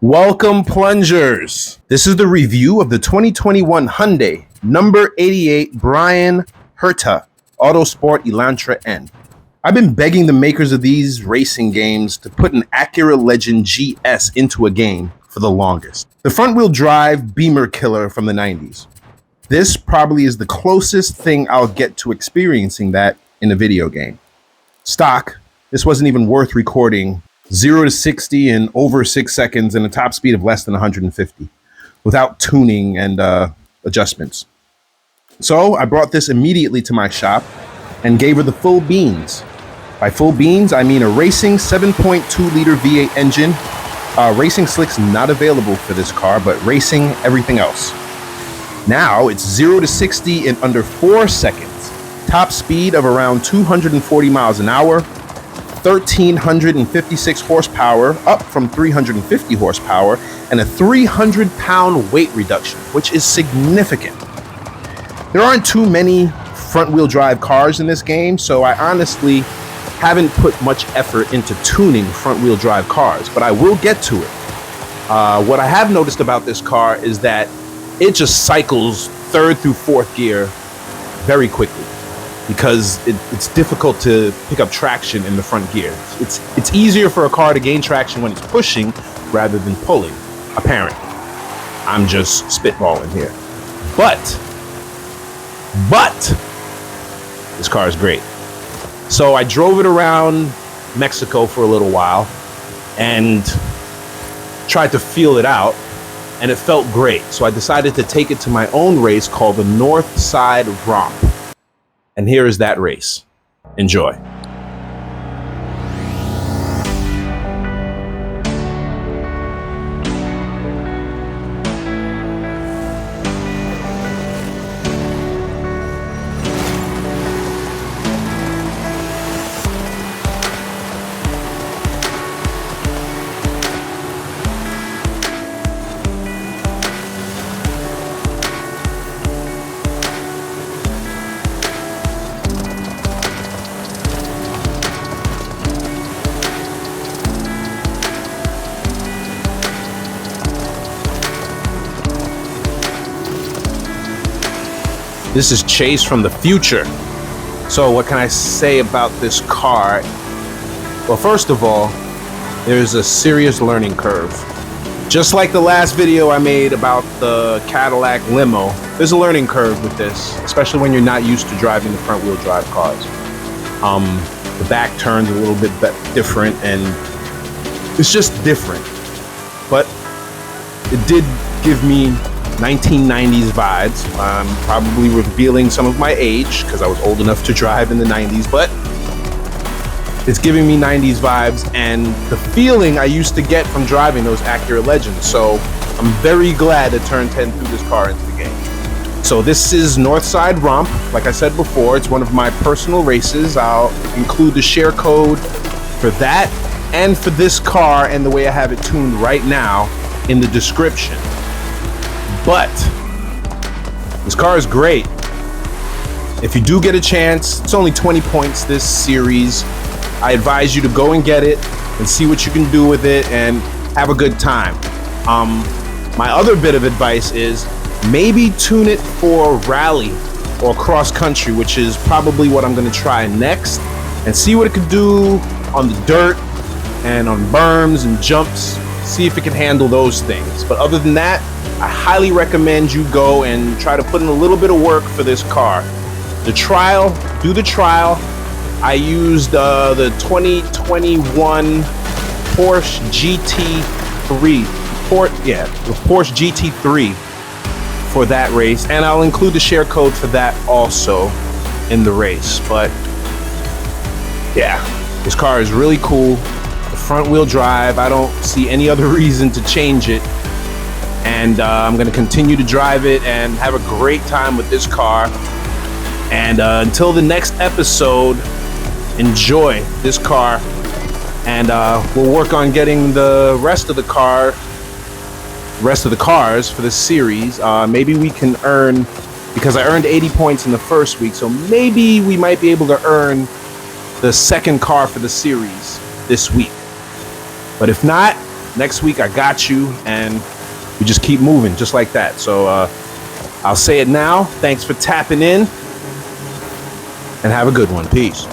Welcome, plungers. This is the review of the 2021 Hyundai number 88 Bryan Herta Autosport Elantra N. I've been begging the makers of these racing games to put an Acura Legend GS into a game for the longest. The front-wheel drive Beamer killer from the 90s. This probably is the closest thing I'll get to experiencing that in a video game. Stock, this wasn't even worth recording 0 to 60 in over 6 seconds and a top speed of less than 150 without tuning and adjustments. So I brought this immediately to my shop and gave her the full beans. By full beans, I mean a racing 7.2 liter V8 engine. Racing slicks not available for this car, but racing everything else. Now it's 0 to 60 in under 4 seconds. Top speed of around 240 miles an hour. 1,356 horsepower, up from 350 horsepower, and a 300-pound weight reduction, which is significant. There aren't too many front-wheel drive cars in this game, so I honestly haven't put much effort into tuning front-wheel drive cars, but I will get to it. What I have noticed about this car is that it just cycles third through fourth gear very quickly, because it's difficult to pick up traction in the front gear. It's easier for a car to gain traction when it's pushing rather than pulling, apparently. I'm just spitballing here. But this car is great. So I drove it around Mexico for a little while and tried to feel it out, and it felt great. So I decided to take it to my own race called the North Side Romp. And here is that race. Enjoy. This is Chase from the future. So what can I say about this car? Well, first of all, there's a serious learning curve. Just like the last video I made about the Cadillac limo, there's a learning curve with this, especially when you're not used to driving the front wheel drive cars. The back turns a little bit different, and it's just different. But it did give me 1990s vibes. I'm probably revealing some of my age because I was old enough to drive in the 90s, but it's giving me 90s vibes and the feeling I used to get from driving those Acura Legends. So I'm very glad to turn 10 through this car into the game. So this is Northside Romp. Like I said before, it's one of my personal races. I'll include the share code for that and for this car and the way I have it tuned right now in the description. But this car is great. If you do get a chance, it's only 20 points this series. I advise you to go and get it and see what you can do with it and have a good time. My other bit of advice is maybe tune it for rally or cross country, which is probably what I'm going to try next, and see what it could do on the dirt and on berms and jumps. See if it can handle those things. But other than that, I highly recommend you go and try to put in a little bit of work for this car. Do the trial. I used the 2021 Porsche GT3, the Porsche GT3 for that race, and I'll include the share code for that also in the race. But yeah, this car is really cool. The front wheel drive, I don't see any other reason to change it. And I'm going to continue to drive it and have a great time with this car. And until the next episode, enjoy this car. And we'll work on getting the rest of the cars for this series. Maybe we can earn, because I earned 80 points in the first week, so maybe we might be able to earn the second car for the series this week. But if not, Next week, I got you, and we just keep moving just like that. So I'll say it now. Thanks for tapping in, and have a good one. Peace.